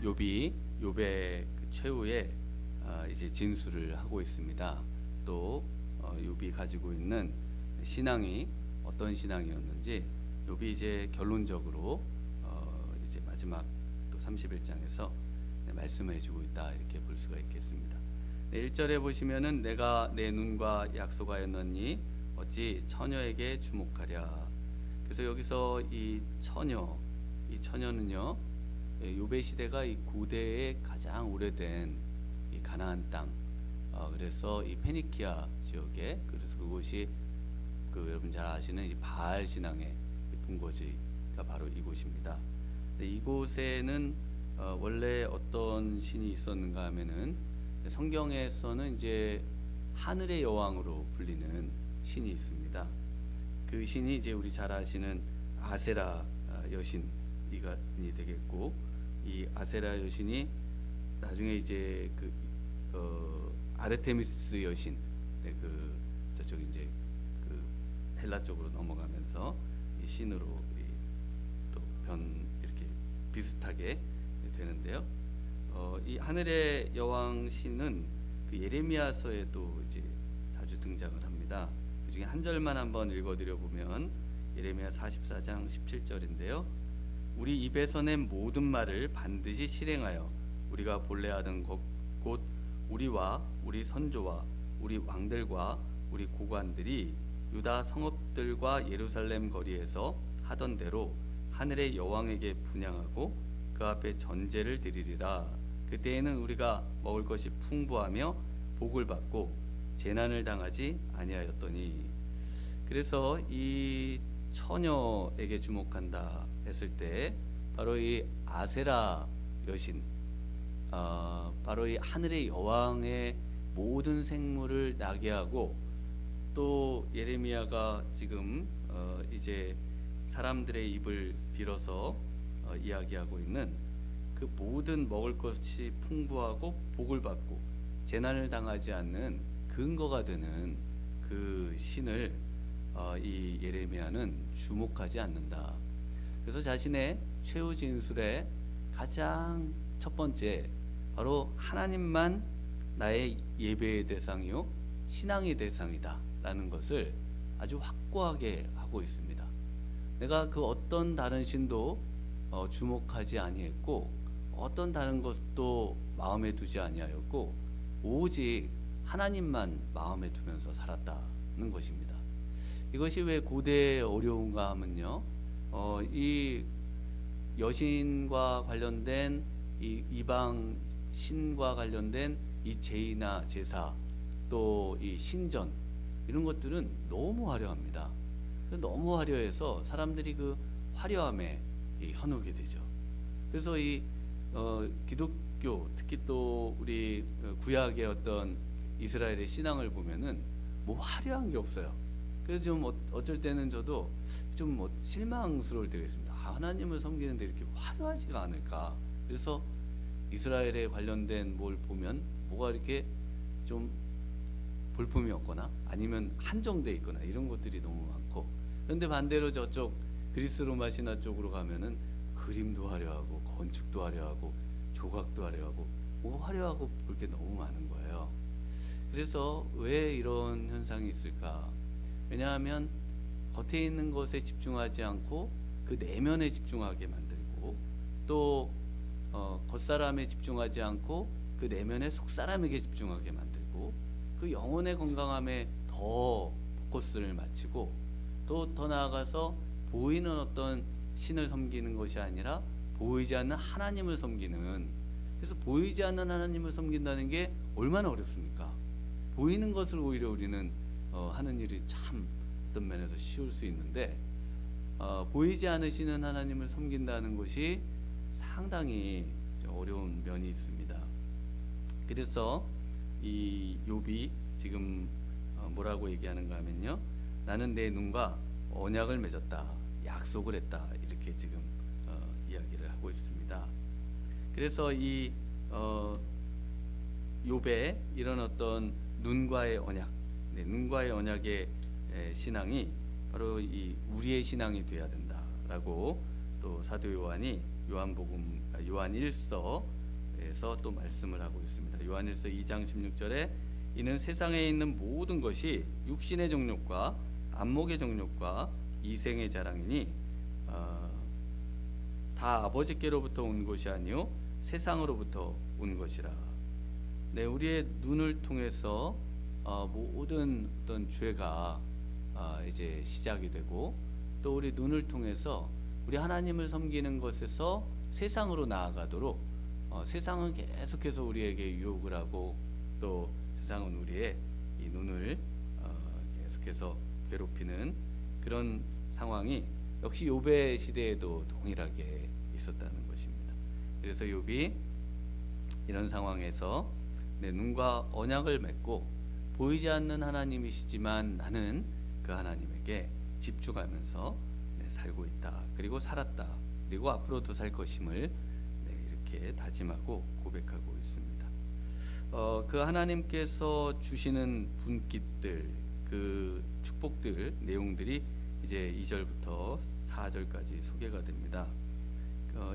욥의 그 최후의 이제 진술을 하고 있습니다. 또 욥이 가지고 있는 신앙이 어떤 신앙이었는지 욥이 이제 결론적으로 이제 마지막 또 31장에서 말씀해 주고 있다, 이렇게 볼 수가 있겠습니다. 1절에 보시면은 내가 내 눈과 약속하였느니 어찌 처녀에게 주목하랴. 그래서 여기서 이 처녀는요, 욥의 시대가 이 고대의 가장 오래된 이 가나안 땅, 그래서 이 페니키아 지역에, 그래서 그곳이 여러분 잘 아시는 이 바알 신앙의 본거지가 바로 이곳입니다. 이곳에는 원래 어떤 신이 있었는가 하면은 성경에서는 이제 하늘의 여왕으로 불리는 신이 있습니다. 그 신이 이제 우리 잘 아시는 아세라 여신이 되겠고, 이 아세라 여신이 나중에 이제 아르테미스 여신, 저쪽 이제 헬라 쪽으로 넘어가면서 이 신으로 또 이렇게 비슷하게 되는데요. 이 하늘의 여왕 신은 그 예레미야서에도 이제 자주 등장을 합니다. 그 중에 한 절만 한번 읽어드려 보면 예레미야 44장 17절인데요. 우리 입에서 낸 모든 말을 반드시 실행하여 우리가 본래 하던 곧 우리와 우리 선조와 우리 왕들과 우리 고관들이 유다 성읍들과 예루살렘 거리에서 하던 대로 하늘의 여왕에게 분향하고 그 앞에 전제를 드리리라. 그때에는 우리가 먹을 것이 풍부하며 복을 받고 재난을 당하지 아니하였더니. 그래서 이 처녀에게 주목한다 했을 때 바로 이 아세라 여신, 바로 이 하늘의 여왕의 모든 생물을 나게 하고, 또 예레미야가 지금 이제 사람들의 입을 빌어서 이야기하고 있는 그 모든 먹을 것이 풍부하고 복을 받고 재난을 당하지 않는 근거가 되는 그 신을 이 예레미야는 주목하지 않는다. 그래서 자신의 최후 진술의 가장 첫 번째, 바로 하나님만 나의 예배의 대상이요 신앙의 대상이다 라는 것을 아주 확고하게 하고 있습니다. 내가 그 어떤 다른 신도 주목하지 아니했고, 어떤 다른 것도 마음에 두지 아니하였고, 오직 하나님만 마음에 두면서 살았다는 것입니다. 이것이 왜 고대에 어려운가 하면요, 이 여신과 관련된 이 이방 신과 관련된 이 제의나 제사, 또 이 신전, 이런 것들은 너무 화려합니다. 너무 화려해서 사람들이 그 화려함에 현혹이 되죠. 그래서 이 기독교, 특히 또 우리 구약의 어떤 이스라엘의 신앙을 보면은 뭐 화려한 게 없어요. 그래서 좀 어쩔 때는 저도 좀 실망스러울 때가 있습니다. 하나님을 섬기는데 이렇게 화려하지가 않을까. 그래서 이스라엘에 관련된 뭘 보면 뭐가 이렇게 좀 볼품이 없거나 아니면 한정돼 있거나 이런 것들이 너무 많고, 그런데 반대로 저쪽 그리스 로마 신화 쪽으로 가면은 그림도 화려하고 건축도 화려하고 조각도 화려하고 뭐 화려하고 볼 게 너무 많은 거예요. 그래서 왜 이런 현상이 있을까? 왜냐하면 겉에 있는 것에 집중하지 않고 그 내면에 집중하게 만들고, 또 겉사람에 집중하지 않고 그 내면의 속사람에게 집중하게 만들고, 그 영혼의 건강함에 더 포커스를 맞추고, 또 더 나아가서 보이는 어떤 신을 섬기는 것이 아니라 보이지 않는 하나님을 섬기는, 그래서 보이지 않는 하나님을 섬긴다는 게 얼마나 어렵습니까? 보이는 것을 오히려 우리는 하는 일이 참 어떤 면에서 쉬울 수 있는데, 보이지 않으시는 하나님을 섬긴다는 것이 상당히 어려운 면이 있습니다. 그래서 이 욥이 지금 뭐라고 얘기하는가 하면요, 나는 내 눈과 언약을 맺었다, 약속을 했다, 이렇게 지금 이야기를 하고 있습니다. 그래서 이 욥의 이런 어떤 눈과의 언약, 눈과의 언약의 신앙이 바로 이 우리의 신앙이 되어야 된다라고 또 사도 요한이 요한 1서에서 또 말씀을 하고 있습니다. 요한 1서 2장 16절에 이는 세상에 있는 모든 것이 육신의 정욕과 안목의 정욕과 이생의 자랑이니 다 아버지께로부터 온 것이 아니요 세상으로부터 온 것이라. 네, 우리의 눈을 통해서 모든 어떤 죄가 이제 시작이 되고, 또 우리 눈을 통해서 우리 하나님을 섬기는 것에서 세상으로 나아가도록 세상은 계속해서 우리에게 유혹을 하고, 또 세상은 우리의 이 눈을 계속해서 괴롭히는 그런 상황이 역시 욥의 시대에도 동일하게 있었다는 것입니다. 그래서 욥이 이런 상황에서 내 눈과 언약을 맺고 보이지 않는 하나님이시지만 나는 그 하나님에게 집중하면서 살고 있다, 그리고 살았다, 그리고 앞으로도 살 것임을 이렇게 다짐하고 고백하고 있습니다. 그 하나님께서 주시는 분깃들, 그 축복들 내용들이 이제 2절부터 4절까지 소개가 됩니다.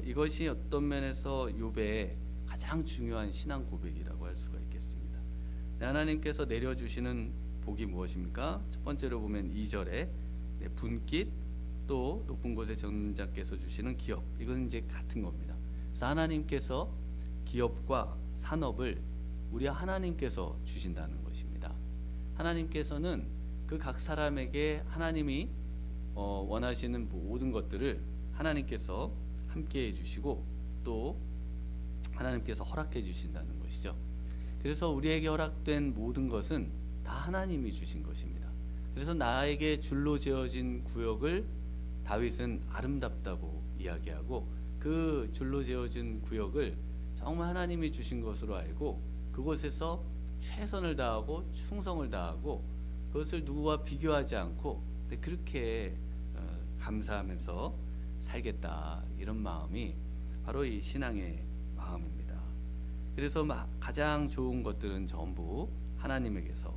이것이 어떤 면에서 욥의 가장 중요한 신앙 고백이라고 할 수가 있겠습니다. 하나님께서 내려주시는 복이 무엇입니까? 첫 번째로 보면 2절에 분깃, 또 높은 곳의 전자께서 주시는 기업, 이건 이제 같은 겁니다. 그래서 하나님께서 기업과 산업을 우리 하나님께서 주신다는 것입니다. 하나님께서는 그 각 사람에게 하나님이 원하시는 모든 것들을 하나님께서 함께 해주시고, 또 하나님께서 허락해 주신다는 것이죠. 그래서 우리에게 허락된 모든 것은 다 하나님이 주신 것입니다. 그래서 나에게 줄로 재어진 구역을 다윗은 아름답다고 이야기하고, 그 줄로 재어진 구역을 정말 하나님이 주신 것으로 알고 그곳에서 최선을 다하고 충성을 다하고 그것을 누구와 비교하지 않고 그렇게 감사하면서 살겠다, 이런 마음이 바로 이 신앙의 마음입니다. 그래서 가장 좋은 것들은 전부 하나님에게서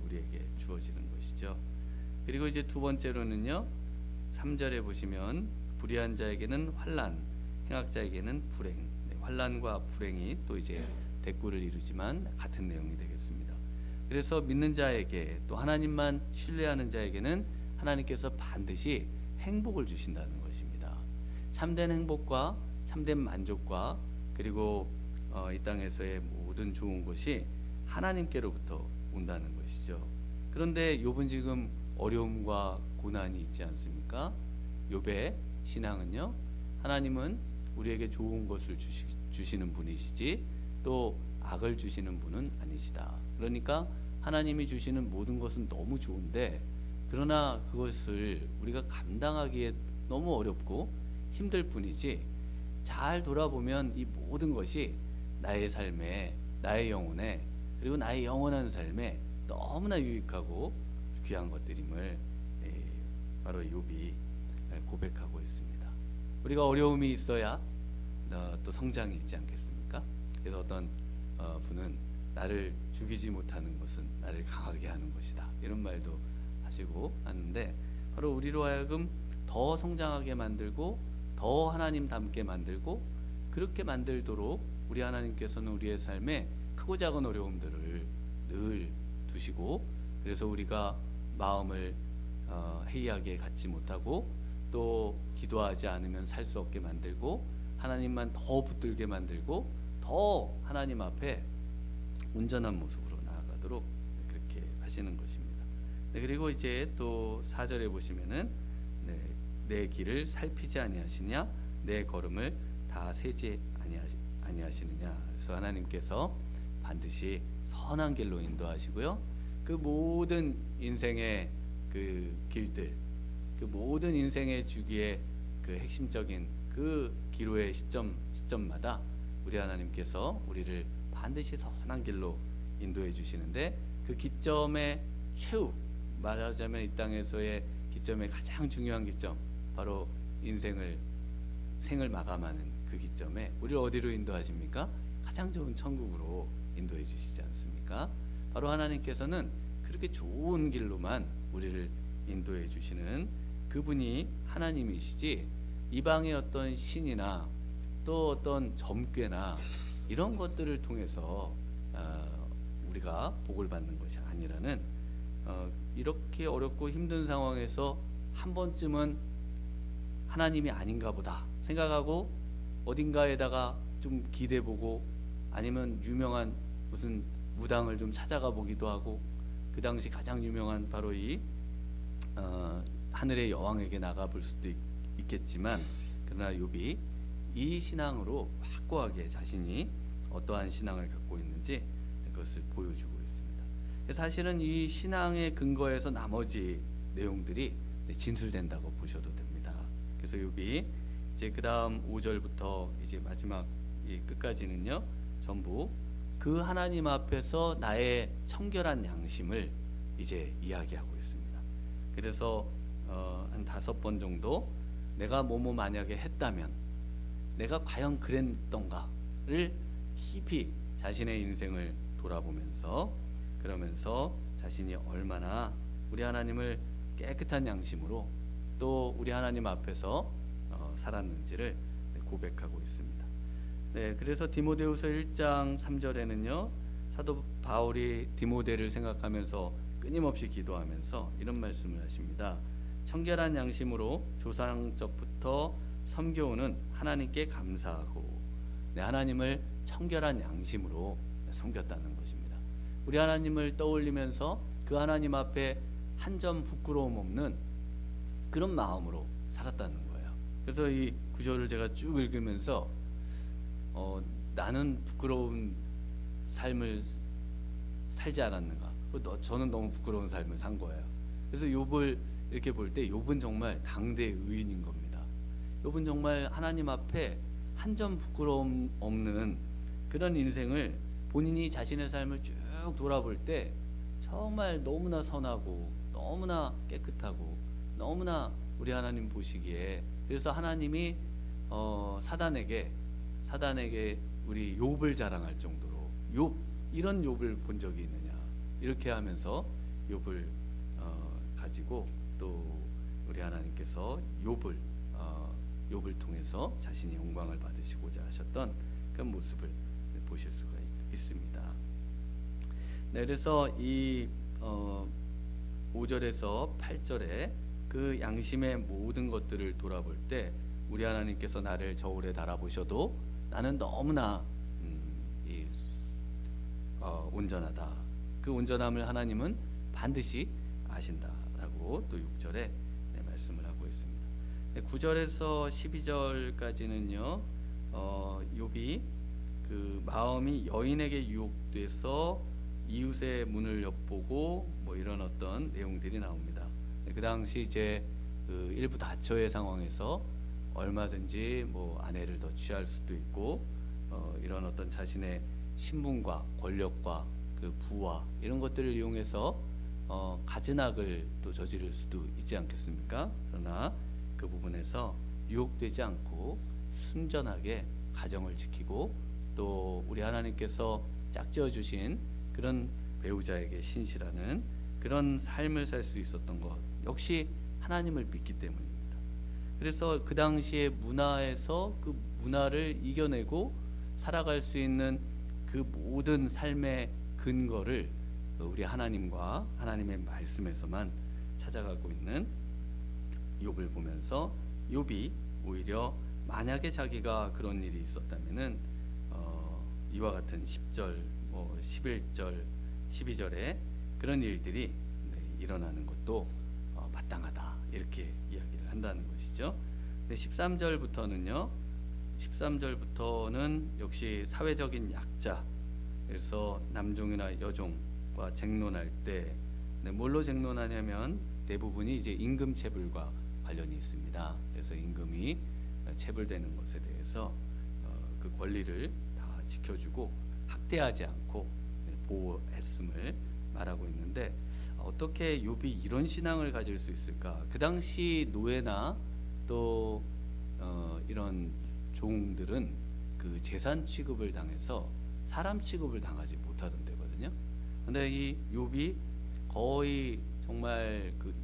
우리에게 주어지는 것이죠. 그리고 이제 두 번째로는요, 3절에 보시면 불의한 자에게는 환난, 행악자에게는 불행. 환난과 불행이 또 이제 대꾸를 이루지만 같은 내용이 되겠습니다. 그래서 믿는 자에게, 또 하나님만 신뢰하는 자에게는 하나님께서 반드시 행복을 주신다는 것입니다. 참된 행복과 참된 만족과 그리고 이 땅에서의 모든 좋은 것이 하나님께로부터 온다는 것이죠. 그런데 욥은 지금 어려움과 고난이 있지 않습니까? 욥의 신앙은요, 하나님은 우리에게 좋은 것을 주시는 분이시지 또 악을 주시는 분은 아니시다. 그러니까 하나님이 주시는 모든 것은 너무 좋은데, 그러나 그것을 우리가 감당하기에 너무 어렵고 힘들 뿐이지, 잘 돌아보면 이 모든 것이 나의 삶에, 나의 영혼에, 그리고 나의 영원한 삶에 너무나 유익하고 귀한 것들임을 바로 욥이 고백하고 있습니다. 우리가 어려움이 있어야 또 성장이 있지 않겠습니까? 그래서 어떤 분은 나를 죽이지 못하는 것은 나를 강하게 하는 것이다, 이런 말도 하시고 하는데, 바로 우리로 하여금 더 성장하게 만들고 더 하나님 닮게 만들고, 그렇게 만들도록 우리 하나님께서는 우리의 삶에 크고 작은 어려움들을 늘 두시고, 그래서 우리가 마음을 해이하게 갖지 못하고 또 기도하지 않으면 살 수 없게 만들고, 하나님만 더 붙들게 만들고 더 하나님 앞에 온전한 모습으로 나아가도록 그렇게 하시는 것입니다. 그리고 이제 또 4절에 보시면은 내 길을 살피지 아니하시냐, 내 걸음을 다 세지 아니하시느냐. 그래서 하나님께서 반드시 선한 길로 인도하시고요, 그 모든 인생의 그 길들, 그 모든 인생의 주기의 그 핵심적인 그 기로의 시점마다 우리 하나님께서 우리를 반드시 선한 길로 인도해 주시는데, 그 기점의 최후, 말하자면 이 땅에서의 기점의 가장 중요한 기점, 바로 생을 마감하는 그 기점에 우리를 어디로 인도하십니까? 가장 좋은 천국으로 인도해 주시지 않습니까? 바로 하나님께서는 그렇게 좋은 길로만 우리를 인도해 주시는 그분이 하나님이시지, 이방의 어떤 신이나 또 어떤 점괘나 이런 것들을 통해서 우리가 복을 받는 것이 아니라는, 이렇게 어렵고 힘든 상황에서 한 번쯤은 하나님이 아닌가 보다 생각하고 어딘가에다가 좀 기대보고, 아니면 유명한 무슨 무당을 좀 찾아가 보기도 하고, 그 당시 가장 유명한 바로 이 하늘의 여왕에게 나가볼 수도 있겠지만, 그러나 욥이 이 신앙으로 확고하게 자신이 어떠한 신앙을 갖고 있는지 그것을 보여주고 있습니다. 사실은 이 신앙의 근거에서 나머지 내용들이 진술된다고 보셔도 됩니다. 그래서 욥이 이제 그 다음 5절부터 이제 마지막 이 끝까지는요, 전부 그 하나님 앞에서 나의 청결한 양심을 이제 이야기하고 있습니다. 그래서 한 5번 정도 내가 뭐뭐 만약에 했다면 내가 과연 그랬던가를 깊이 자신의 인생을 돌아보면서, 그러면서 자신이 얼마나 우리 하나님을 깨끗한 양심으로 또 우리 하나님 앞에서 살았는지를 고백하고 있습니다. 네, 그래서 디모데후서 1장 3절에는요, 사도 바울이 디모데를 생각하면서 끊임없이 기도하면서 이런 말씀을 하십니다. 청결한 양심으로 조상적부터 섬겨오는 하나님께 감사하고, 하나님을 청결한 양심으로 섬겼다는 것입니다. 우리 하나님을 떠올리면서 그 하나님 앞에 한 점 부끄러움 없는 그런 마음으로 살았다는 거예요. 그래서 이 구절을 제가 쭉 읽으면서 나는 부끄러운 삶을 살지 않았는가, 저는 너무 부끄러운 삶을 산 거예요. 그래서 욥을 이렇게 볼 때 욥은 정말 당대 의인인 겁니다. 욥은 정말 하나님 앞에 한 점 부끄러움 없는 그런 인생을, 본인이 자신의 삶을 쭉 돌아볼 때 정말 너무나 선하고 너무나 깨끗하고 너무나 우리 하나님 보시기에, 그래서 하나님이 사단에게 우리 욥을 자랑할 정도로, 욥 이런 욥을 본 적이 있느냐, 이렇게 하면서 욥을 가지고 또 우리 하나님께서 욥을 통해서 자신이 영광을 받으시고자 하셨던 그런 모습을 보실 수가 있습니다. 네, 그래서 이 5절에서 8절에 그 양심의 모든 것들을 돌아볼 때 우리 하나님께서 나를 저울에 달아보셔도 나는 너무나 온전하다. 그 온전함을 하나님은 반드시 아신다라고 또 6절에 말씀을 하고 있습니다. 9절에서 12절까지는요, 욥이 그 마음이 여인에게 유혹돼서 이웃의 문을 엿보고 뭐 이런 어떤 내용들이 나옵니다. 그 당시 이제 그 일부 다처의 상황에서 얼마든지 뭐 아내를 더 취할 수도 있고, 이런 어떤 자신의 신분과 권력과 그 부와 이런 것들을 이용해서 가진악을 또 저지를 수도 있지 않겠습니까? 그러나 그 부분에서 유혹되지 않고 순전하게 가정을 지키고, 또 우리 하나님께서 짝지어 주신 그런 배우자에게 신실하는 그런 삶을 살 수 있었던 것 역시 하나님을 믿기 때문입니다. 그래서 그 당시의 문화에서 그 문화를 이겨내고 살아갈 수 있는 그 모든 삶의 근거를 우리 하나님과 하나님의 말씀에서만 찾아가고 있는 욥을 보면서, 욥이 오히려 만약에 자기가 그런 일이 있었다면은 이와 같은 10절, 11절, 12절에 그런 일들이 일어나는 것도 마땅하다, 이렇게 이야기를 한다는 것이죠. 13절부터는 역시 사회적인 약자, 그래서 남종이나 여종과 쟁론할 때 뭘로 쟁론하냐면 대부분이 이제 임금 체불과 관련이 있습니다. 그래서 임금이 체불되는 것에 대해서 그 권리를 다 지켜주고 학대하지 않고 보호했음을 말하고 있는데, 어떻게 욥이 이런 신앙을 가질 수 있을까? 그 당시 노예나 또 이런 종들은 그 재산 취급을 당해서 사람 취급을 당하지 못하던 데거든요. 근데 이 욥이 거의 정말 그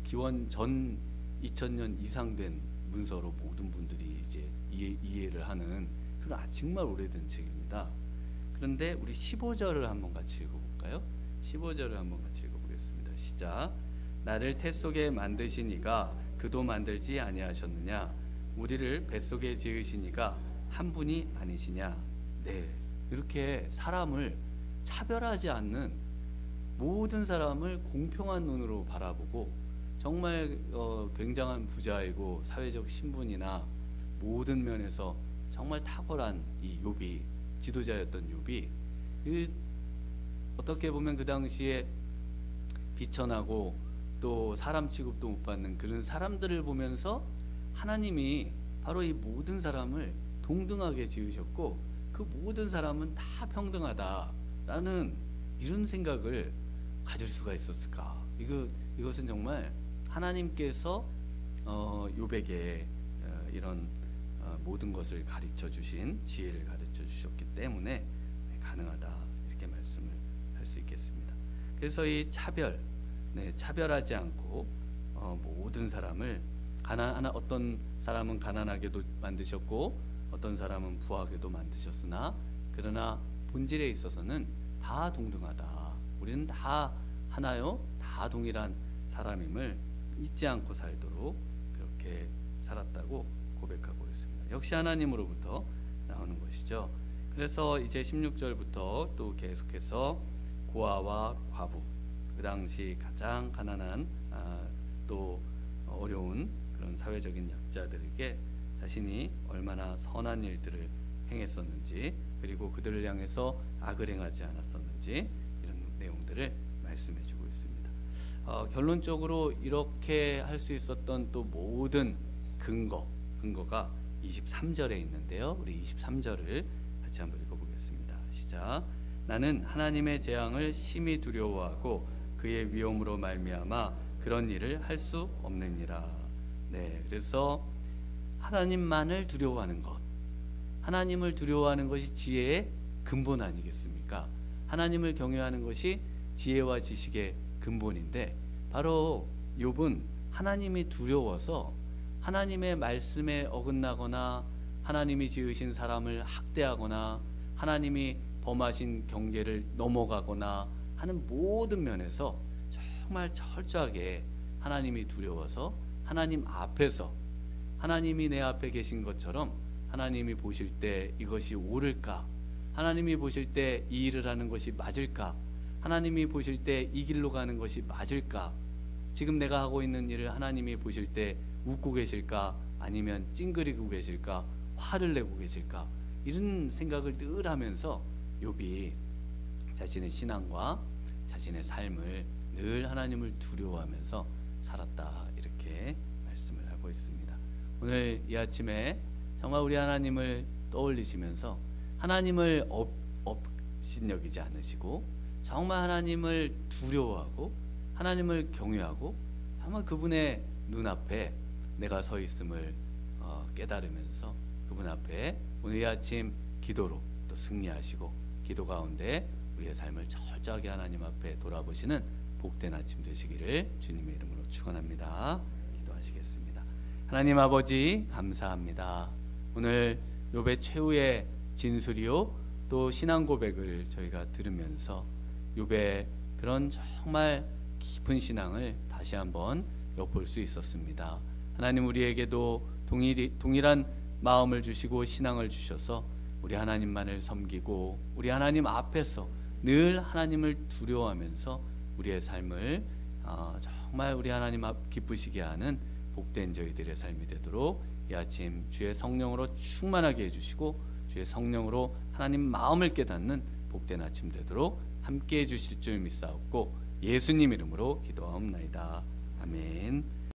기원 전 2000년 이상 된 문서로 모든 분들이 이제 이해를 하는 그런 정말 오래된 책입니다. 그런데 우리 15절을 한번 같이 읽어볼까요? 15절을 한번 같이 읽어보겠습니다. 시작. 나를 태 속에 만드신 이가 그도 만들지 아니하셨느냐? 우리를 뱃속에 지으신 이가 한 분이 아니시냐? 네, 이렇게 사람을 차별하지 않는, 모든 사람을 공평한 눈으로 바라보고 정말 굉장한 부자이고 사회적 신분이나 모든 면에서 정말 탁월한 이 욥이, 지도자였던 욥이 어떻게 보면 그 당시에 비천하고 또 사람 취급도 못 받는 그런 사람들을 보면서 하나님이 바로 이 모든 사람을 동등하게 지으셨고 그 모든 사람은 다 평등하다라는 이런 생각을 가질 수가 있었을까? 이것은 정말 하나님께서 욥에게 이런 모든 것을 가르쳐 주신 지혜를 가르쳐 주셨기 때문에 가능하다, 이렇게 말씀을 할 수 있겠습니다. 그래서 이 차별하지 않고 모든 사람을 어떤 사람은 가난하게도 만드셨고 어떤 사람은 부하게도 만드셨으나 그러나 본질에 있어서는 다 동등하다. 우리는 다 하나요, 다 동일한 사람임을 잊지 않고 살도록 그렇게 살았다고 고백하고 있습니다. 역시 하나님으로부터 나오는 것이죠. 그래서 이제 16절부터 또 계속해서 고아와 과부, 그 당시 가장 가난한 또 어려운 그런 사회적인 약자들에게 자신이 얼마나 선한 일들을 행했었는지, 그리고 그들을 향해서 악을 행하지 않았었는지, 이런 내용들을 말씀해주고 있습니다. 결론적으로 이렇게 할 수 있었던 또 모든 근거가 23절에 있는데요. 우리 23절을 같이 한번 읽어보겠습니다. 시작. 나는 하나님의 재앙을 심히 두려워하고 그의 위엄으로 말미암아 그런 일을 할 수 없느니라. 네, 그래서 하나님만을 두려워하는 것, 하나님을 두려워하는 것이 지혜의 근본 아니겠습니까? 하나님을 경외하는 것이 지혜와 지식의 근본인데, 바로 욥은 하나님이 두려워서 하나님의 말씀에 어긋나거나 하나님이 지으신 사람을 학대하거나 하나님이 범하신 경계를 넘어가거나 하는 모든 면에서 정말 철저하게 하나님이 두려워서 하나님 앞에서, 하나님이 내 앞에 계신 것처럼 하나님이 보실 때 이것이 옳을까, 하나님이 보실 때 이 일을 하는 것이 맞을까, 하나님이 보실 때 이 길로 가는 것이 맞을까, 지금 내가 하고 있는 일을 하나님이 보실 때 웃고 계실까, 아니면 찡그리고 계실까, 화를 내고 계실까, 이런 생각을 늘 하면서 욥이 자신의 신앙과 자신의 삶을 늘 하나님을 두려워하면서 살았다, 이렇게 말씀을 하고 있습니다. 오늘 이 아침에 정말 우리 하나님을 떠올리시면서 하나님을 업신여기지 않으시고 정말 하나님을 두려워하고 하나님을 경외하고 정말 그분의 눈앞에 내가 서 있음을 깨달으면서 그분 앞에 오늘 이 아침 기도로 또 승리하시고 기도 가운데 우리의 삶을 철저하게 하나님 앞에 돌아보시는 복된 아침 되시기를 주님의 이름으로 축원합니다. 기도하시겠습니다. 하나님 아버지 감사합니다. 오늘 욥의 최후의 진술이요 또 신앙 고백을 저희가 들으면서 욥의 그런 정말 깊은 신앙을 다시 한번 엿볼 수 있었습니다. 하나님 우리에게도 동일한 마음을 주시고 신앙을 주셔서 우리 하나님만을 섬기고 우리 하나님 앞에서 늘 하나님을 두려워하면서 우리의 삶을 정말 우리 하나님 앞 기쁘시게 하는 복된 저희들의 삶이 되도록 이 아침 주의 성령으로 충만하게 해주시고 주의 성령으로 하나님 마음을 깨닫는 복된 아침 되도록 함께해 주실 줄 믿사옵고 예수님 이름으로 기도하옵나이다. 아멘.